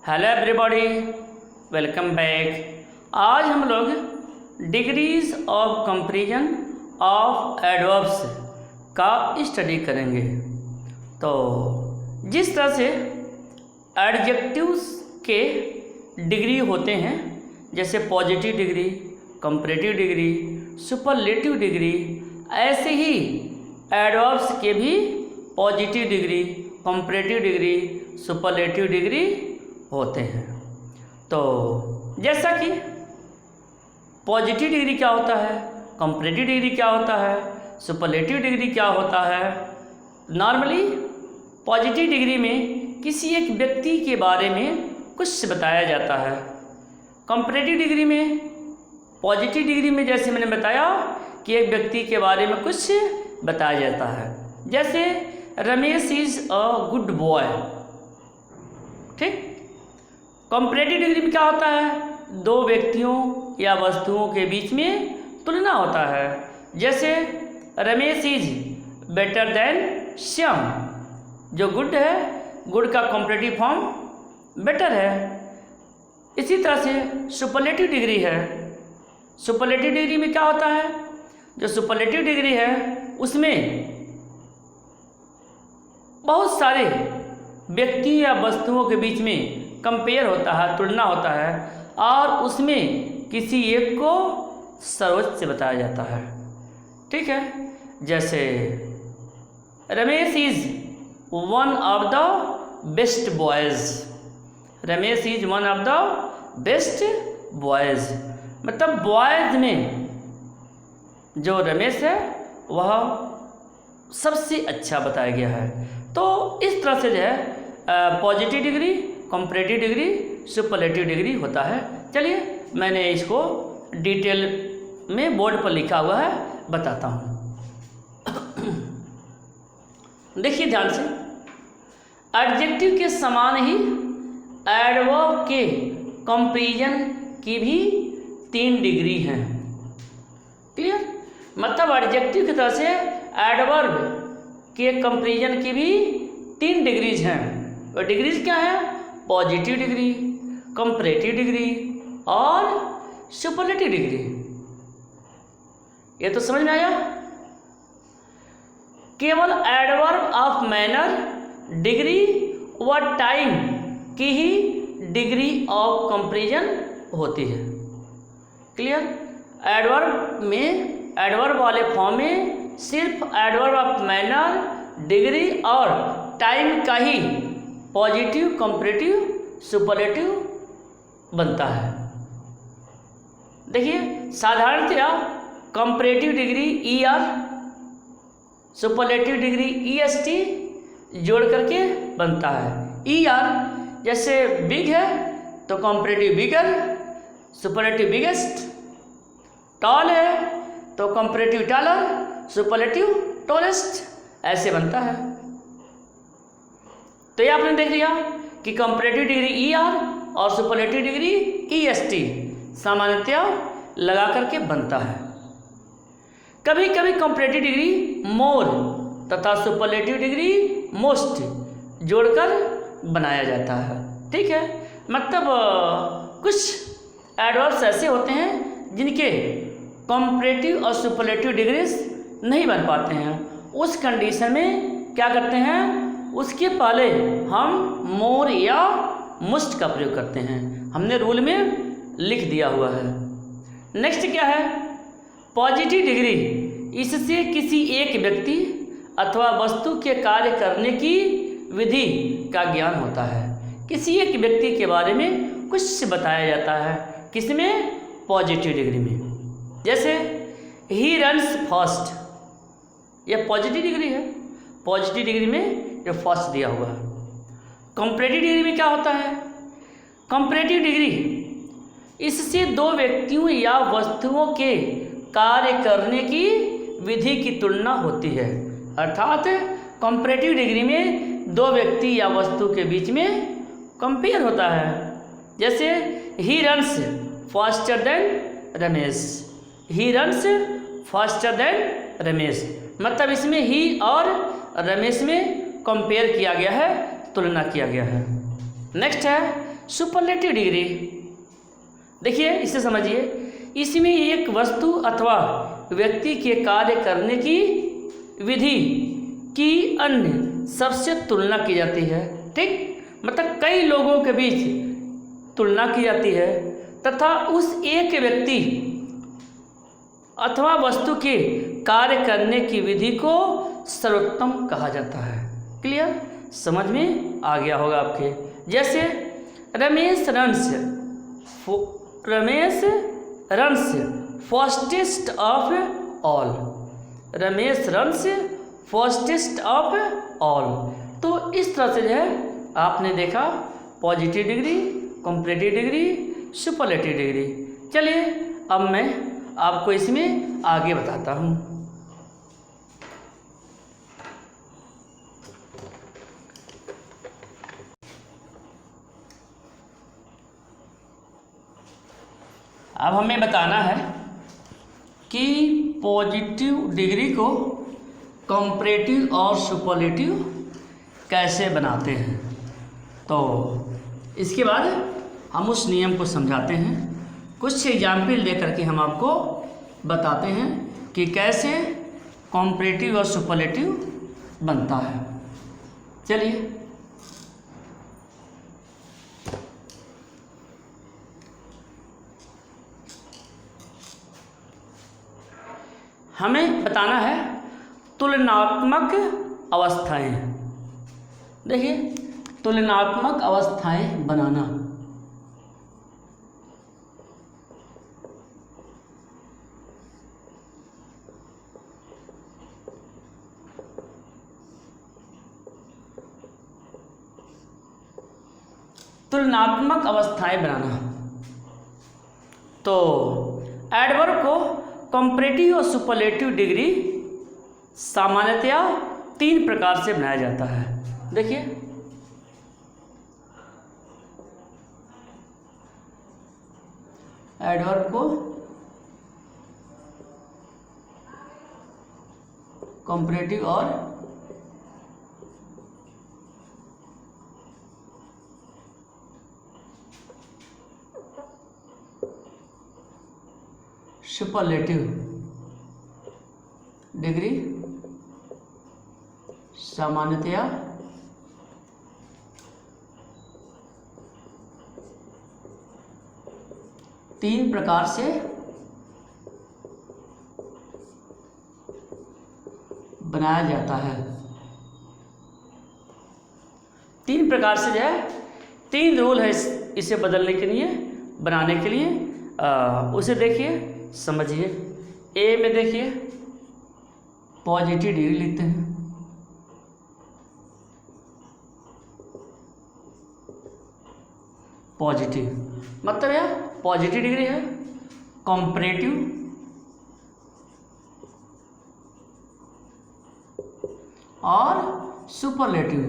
Hello everybody, welcome back. आज हम लोग degrees of comparison of adverbs का स्टडी करेंगे। तो जिस तरह से एडजेक्टिव्स के डिग्री होते हैं, जैसे positive degree, comparative degree, superlative degree, ऐसे ही एडवर्ब्स के भी positive degree, comparative degree, superlative degree होते हैं। तो जैसा कि पॉजिटिव डिग्री क्या होता है, कंपैरेटिव डिग्री क्या होता है, सुपरलेटिव डिग्री क्या होता है। नॉर्मली पॉजिटिव डिग्री में किसी एक व्यक्ति के बारे में कुछ बताया जाता है। कंपैरेटिव डिग्री में, पॉजिटिव डिग्री में जैसे मैंने बताया कि एक व्यक्ति के बारे में कुछ बताया जाता है। जैसे Ramesh is a good boy, ठीक। कंपैरेटिव डिग्री में क्या होता है, दो व्यक्तियों या वस्तुओं के बीच में तुलना होता है। जैसे Ramesh is better than Shyam, जो गुड है, गुड का कंपैरेटिव फॉर्म बेटर है। इसी तरह से सुपरलेटिव डिग्री है। सुपरलेटिव डिग्री में क्या होता है, जो सुपरलेटिव डिग्री है उसमें बहुत सारे व्यक्ति या वस्तुओं के बीच में कंपेयर होता है, तुलना होता है, और उसमें किसी एक को सर्वोच्च से बताया जाता है, ठीक है। जैसे Ramesh is one of the best boys, Ramesh is one of the best boys, मतलब बॉयज़ में जो रमेश है वह सबसे अच्छा बताया गया है। तो इस तरह से जो है positive degree, comparative degree, superlative degree होता है। चलिए मैंने इसको डिटेल में बोर्ड पर लिखा हुआ है, बताता हूँ। देखिए ध्यान से, एडजेक्टिव के समान ही एडवर्ब के कंपैरिजन की भी 3 डिग्री हैं। क्लियर, मतलब एडजेक्टिव की तरह से एडवर्ब के कंपैरिजन की भी 3 डिग्रीज हैं। और डिग्रीज क्या है, पॉजिटिव डिग्री, कंपैरेटिव डिग्री और सुपरलेटिव डिग्री। ये तो समझ में आया। केवल एडवर्ब ऑफ मैनर, डिग्री व टाइम की ही डिग्री ऑफ कंपैरिजन होती है। क्लियर, एडवर्ब में, एडवर्ब वाले फॉर्म में सिर्फ एडवर्ब ऑफ मैनर, डिग्री और टाइम का ही पॉजिटिव, कंपैरेटिव, सुपरलेटिव बनता है। देखिए साधारणतया comparative degree ER, superlative degree EST जोड़ करके बनता है। ER जैसे बिग है तो कंपैरेटिव बिगर, सुपरलेटिव बिगेस्ट। टॉल है तो कंपैरेटिव टॉलर, सुपरलेटिव टॉलेस्ट, ऐसे बनता है। तो ये आपने देख लिया कि कंपैरेटिव डिग्री ER और सुपरलेटिव डिग्री EST सामान्यतः लगा करके बनता है। कभी कभी कंपैरेटिव डिग्री मोर तथा सुपरलेटिव डिग्री मोस्ट जोड़कर बनाया जाता है, ठीक है। मतलब कुछ एडवर्ब्स ऐसे होते हैं जिनके कंपैरेटिव और सुपरलेटिव डिग्रीज नहीं बन पाते हैं। उस कंडीशन में क्या करते हैं, उसके पहले हम मोर या मुस्ट का प्रयोग करते हैं। हमने रूल में लिख दिया हुआ है। नेक्स्ट क्या है, पॉजिटिव डिग्री। इससे किसी एक व्यक्ति अथवा वस्तु के कार्य करने की विधि का ज्ञान होता है। किसी एक व्यक्ति के बारे में कुछ बताया जाता है, किसमें, पॉजिटिव डिग्री में। जैसे ही रन्स फास्ट, यह पॉजिटिव डिग्री है। पॉजिटिव डिग्री में ये फर्स्ट दिया हुआ है। कंपैरेटिव डिग्री में क्या होता है, कंपैरेटिव डिग्री, इससे दो व्यक्तियों या वस्तुओं के कार्य करने की विधि की तुलना होती है। अर्थात कंपैरेटिव डिग्री में दो व्यक्ति या वस्तु के बीच में कंपेयर होता है। जैसे he runs faster than Ramesh, he runs faster than Ramesh, मतलब इसमें ही और रमेश में कंपेयर किया गया है, तुलना किया गया है। नेक्स्ट है सुपरलेटिव डिग्री। देखिए इसे समझिए, इसमें एक वस्तु अथवा व्यक्ति के कार्य करने की विधि की अन्य सबसे तुलना की जाती है। ठीक, मतलब कई लोगों के बीच तुलना की जाती है तथा उस एक व्यक्ति अथवा वस्तु के कार्य करने की विधि को सर्वोत्तम कहा जाता है। क्लियर, समझ में आ गया होगा आपके। जैसे Ramesh runs fastest of all. Ramesh runs fastest of all. तो इस तरह से जो है आपने देखा positive degree, comparative degree, superlative degree. चलिए अब मैं आपको इसमें आगे बताता हूँ। अब हमें बताना है कि पॉजिटिव डिग्री को कंपैरेटिव और सुपरलेटिव कैसे बनाते हैं। तो इसके बाद हम उस नियम को समझाते हैं, कुछ एग्जाम्पल देकर के हम आपको बताते हैं कि कैसे कंपैरेटिव और सुपरलेटिव बनता है। चलिए हमें बताना है तुलनात्मक अवस्थाएं। देखिए तुलनात्मक अवस्थाएं बनाना। तुलनात्मक अवस्थाएं बनाना। तो एडवर्ब को कंपैरेटिव और सुपरलेटिव डिग्री सामान्यतया 3 प्रकार से बनाया जाता है। देखिए एडवर्ब को कंपैरेटिव और सुपरलेटिव डिग्री सामान्यतया तीन प्रकार से बनाया जाता है। 3 प्रकार से जो है 3 रूल है इसे बदलने के लिए, बनाने के लिए। उसे देखिए समझिए। ए में देखिए पॉजिटिव डिग्री लिखते हैं, पॉजिटिव मतलब यह पॉजिटिव डिग्री है। कंपैरेटिव और सुपरलेटिव।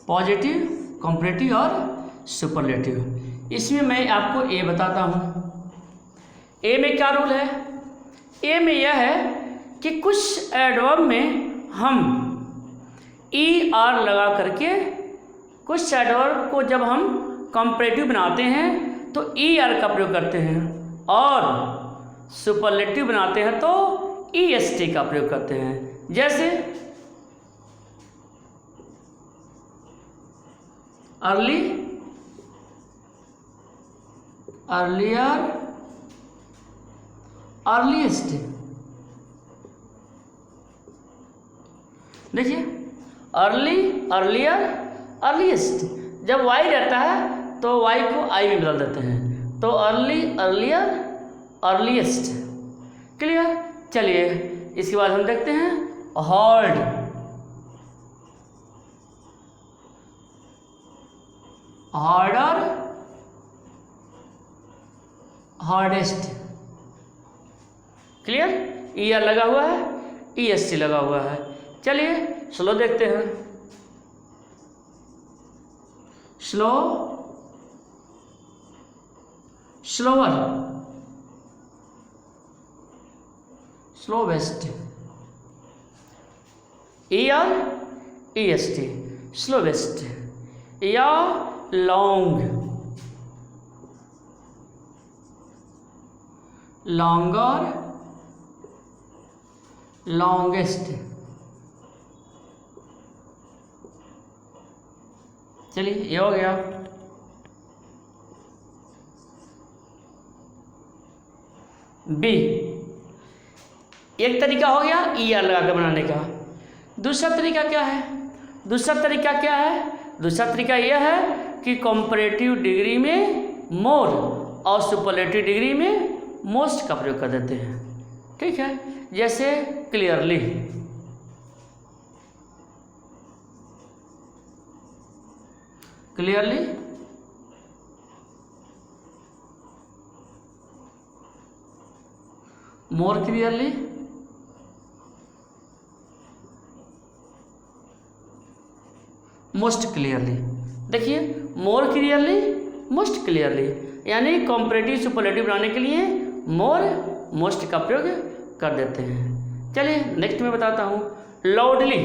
पॉजिटिव, कंपैरेटिव और सुपरलेटिव। इसमें मैं आपको ए बताता हूँ। ए में क्या रूल है? ए में यह है कि कुछ एडवर्ब में हम ई आर लगा करके, कुछ एडवर्ब को जब हम कंपैरेटिव बनाते हैं तो ई आर का प्रयोग करते हैं, और सुपरलेटिव बनाते हैं तो ई एस टी का प्रयोग करते हैं। जैसे अर्ली, अर्लियर, अर्लीस्ट। देखिए अर्ली, अर्लियर, अर्लीस्ट। जब वाई रहता है तो वाई को आई में बदल देते हैं, तो अर्ली, अर्लियर, अर्लीस्ट। क्लियर। चलिए इसके बाद हम देखते हैं hard, harder, hardest. Clear. E R लगा हुआ है, ई एस टी लगा हुआ है। चलिए स्लो देखते हैं। Slow, slower, slowest. E R, EST, slowest, या लॉन्ग, लॉन्गर, लॉन्गेस्ट। चलिए ये हो गया। बी, एक तरीका हो गया ER लगा कर बनाने का। दूसरा तरीका क्या है? दूसरा तरीका यह है कि कंपैरेटिव डिग्री में मोर और सुपरलेटिव डिग्री में मोस्ट का प्रयोग कर देते हैं। ठीक है, जैसे clearly, clearly, more clearly, most clearly. देखिए, मोर क्लियरली, मोस्ट क्लियरली, यानी कंपैरेटिव सुपरलेटिव बनाने के लिए मोर मोस्ट का प्रयोग कर देते हैं। चलिए नेक्स्ट मैं बताता हूँ, loudly,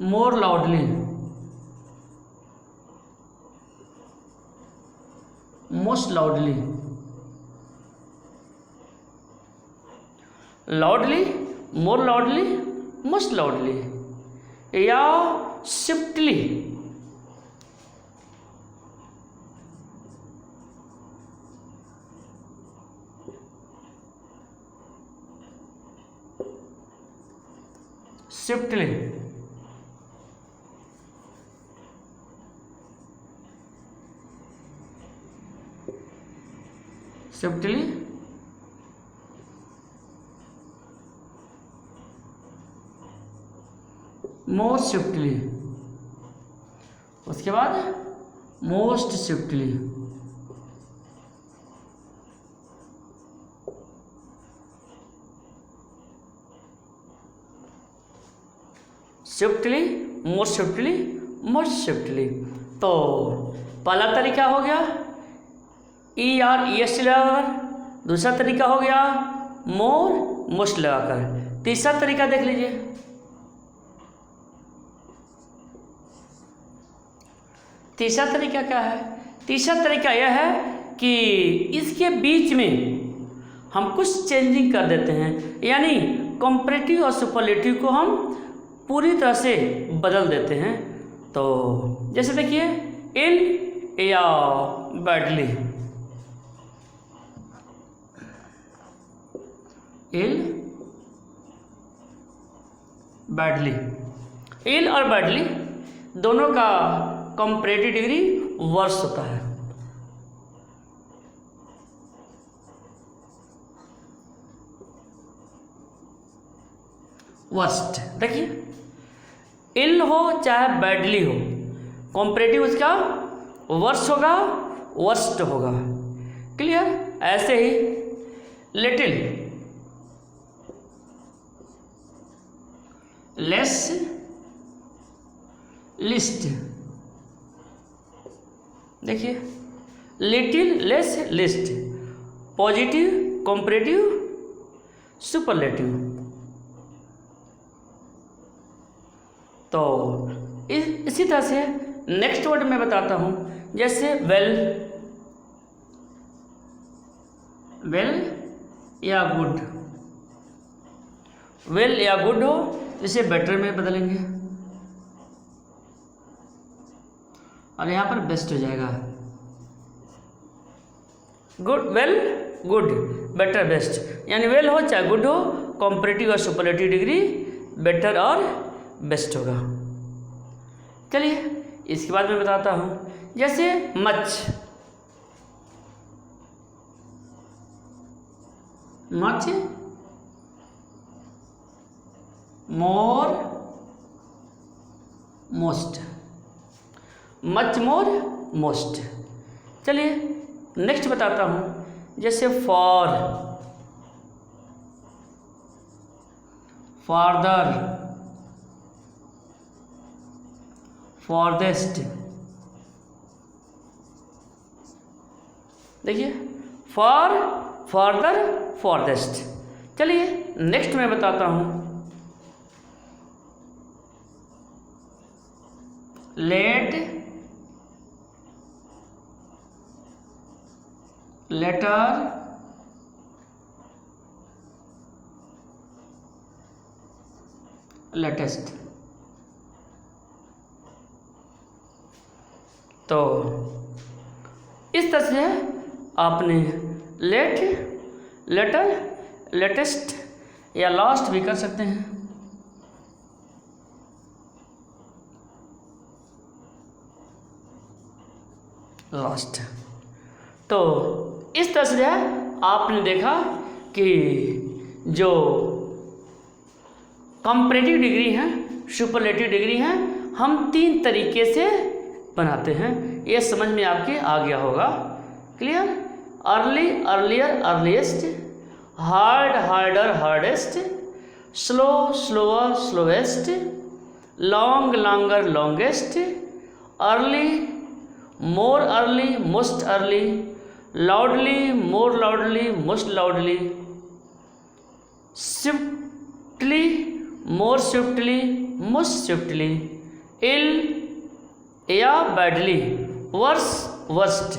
more loudly, most loudly, loudly, more loudly, most loudly, या swiftly, swiftly, swiftly, more swiftly, उसके बाद most swiftly, swiftly, more swiftly, most swiftly. तो पहला तरीका हो गया ER EST लगाकर, दूसरा तरीका हो गया मोर मोस्ट लगाकर, तीसरा तरीका देख लीजिए। तीसरा तरीका क्या है? तीसरा तरीका यह है कि इसके बीच में हम कुछ चेंजिंग कर देते हैं, यानी कंपैरेटिव और सुपरलेटिव को हम पूरी तरह से बदल देते हैं। तो जैसे देखिए, इल या बैडली, इल, बैडली, इल और बैडली दोनों का कंपैरेटिव डिग्री वर्स्ट होता है। वर्स्ट, देखिए, इल हो चाहे बैडली हो, कंपैरेटिव उसका वर्स्ट होगा, वर्स्ट होगा। क्लियर? ऐसे ही लिटिल, लेस, लिस्ट, देखिए, little, less, list, positive, comparative, superlative. तो इसी तरह से नेक्स्ट वर्ड मैं बताता हूं, जैसे वेल, वेल या गुड, वेल या गुड हो इसे बेटर में बदलेंगे और यहाँ पर बेस्ट हो जाएगा। Good, well, good, better, best, यानी वेल हो चाहे गुड हो, कंपैरेटिव और सुपरलेटिव डिग्री बेटर और बेस्ट होगा। चलिए इसके बाद मैं बताता हूँ, जैसे much, much, more, most, much, more, most. चलिए नेक्स्ट बताता हूँ, जैसे फॉर, फार्दर, फॉरदेस्ट। देखिए, फॉर फर्दर, फॉरदेस्ट। चलिए नेक्स्ट मैं बताता हूँ। Late, later, latest. तो इस तरह से आपने लेट, लेटर, लेटेस्ट या लास्ट भी कर सकते हैं। लास्ट। तो इस तरह से आपने देखा कि जो कंपैरेटिव डिग्री है, सुपरलेटिव डिग्री है, हम 3 तरीके से बनाते हैं। ये समझ में आपके आ गया होगा। Clear? Early, earlier, earliest, hard, harder, hardest, slow, slower, slowest, long, longer, longest, early, more early, most early, loudly, more loudly, most loudly, swiftly, more swiftly, most swiftly, ill या badly, worse, worst,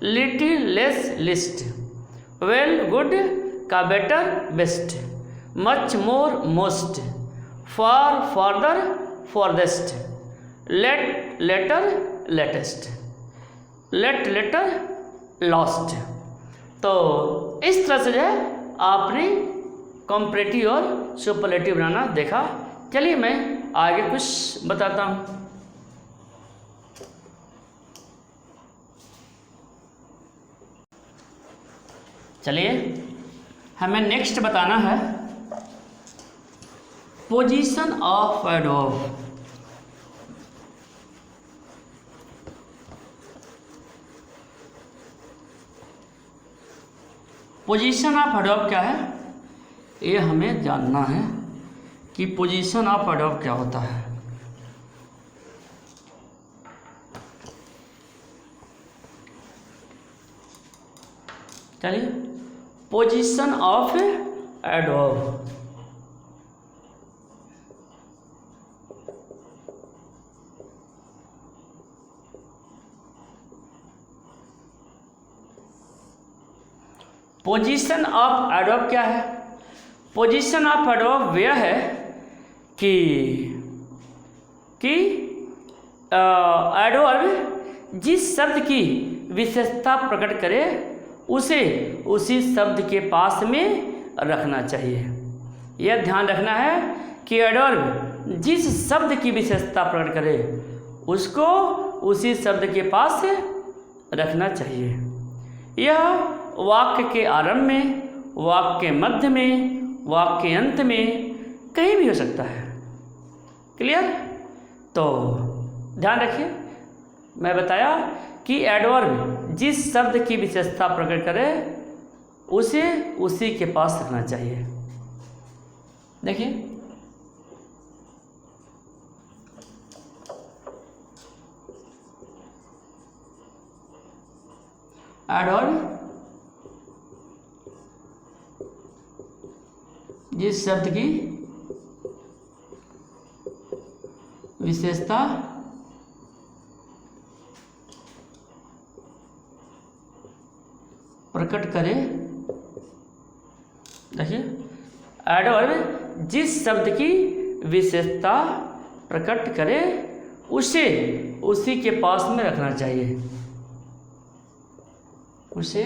little, less, least, well, good का better, best, much, more, most, far, farther, farthest, late, later, latest, late, latter, last. तो इस तरह से जो है आपने comparative और सुपरलेटिव बनाना देखा। चलिए मैं आगे कुछ बताता हूँ। चलिए हमें नेक्स्ट बताना है position of adverb. Position of adverb क्या है, ये हमें जानना है कि पोजीशन ऑफ एडवर्ब क्या होता है। चलिए position of adverb. Position of adverb क्या है? पोजीशन ऑफ एडवर्ब यह है कि एडवर्ब जिस शब्द की विशेषता प्रकट करे उसे उसी शब्द के पास में रखना चाहिए। यह ध्यान रखना है कि एडवर्ब जिस शब्द की विशेषता प्रकट करे उसको उसी शब्द के पास रखना चाहिए। यह वाक्य के आरंभ में, वाक्य के मध्य में, वाक्य के अंत में कहीं भी हो सकता है। क्लियर? तो ध्यान रखिए, मैं बताया कि एडवर्ब जिस शब्द की विशेषता प्रकट करे उसे उसी के पास रखना चाहिए। देखिए एडवर्ब जिस शब्द की विशेषता प्रकट करे। देखिए एडवर्ब जिस शब्द की विशेषता प्रकट करे उसे उसी के पास में रखना चाहिए। उसे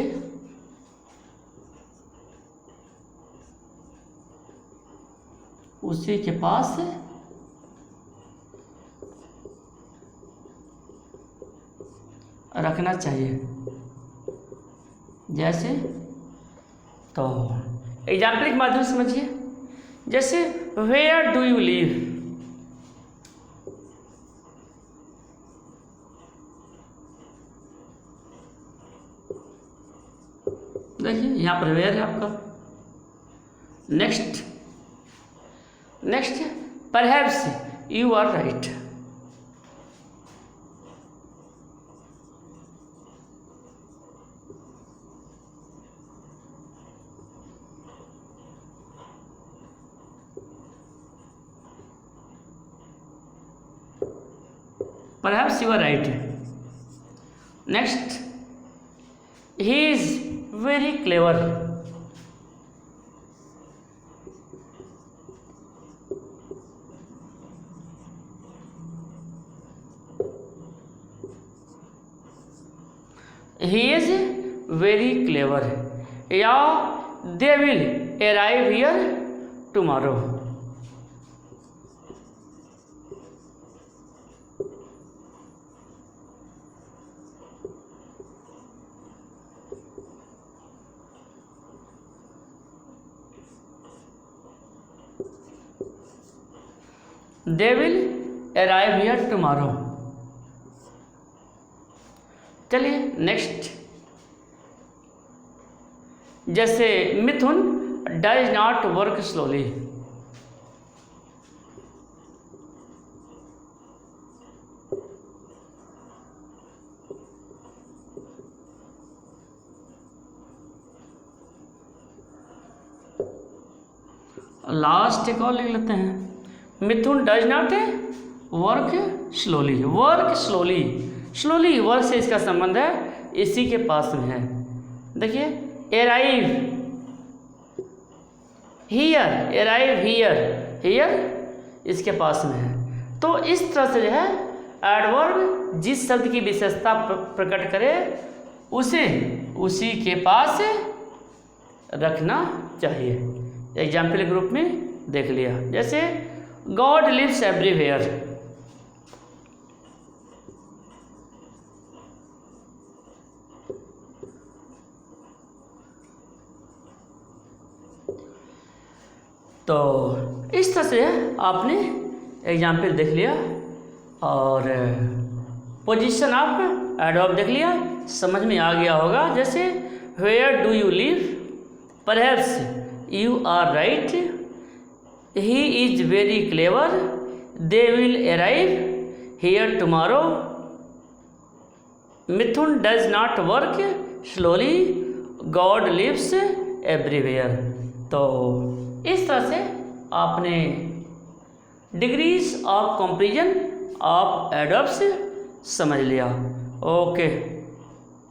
उसी के पास रखना चाहिए। जैसे तो एग्जाम्पल के माध्यम से समझिए। जैसे वेयर डू यू लिव, देखिए यहाँ पर वेयर है आपका। Next perhaps you are right. Perhaps you are right. Next, he is very clever. He is very clever, या they will arrive here tomorrow. They will arrive here tomorrow. चलिए next, जैसे Mithun does not work slowly. Last एक और लिख लेते हैं, Mithun does not work slowly. Work slowly, slowly work से इसका संबंध है, इसी के पास में है। देखिए, arrive here, arrive here, here इसके पास में है। तो इस तरह से जो है एडवर्ब जिस शब्द की विशेषता प्रकट करे उसे उसी के पास रखना चाहिए। एग्जाम्पल ग्रुप में देख लिया, जैसे गॉड लिव्स एवरीवेयर। तो इस तरह से आपने एग्जाम्पल देख लिया और पोजीशन ऑफ एडवर्ब देख लिया, समझ में आ गया होगा। जैसे where do you live, perhaps you are right, he is very clever, they will arrive here tomorrow, Mithun does not work slowly, God lives everywhere. तो इस तरह से आपने degrees of comparison of adverbs समझ लिया। ओके।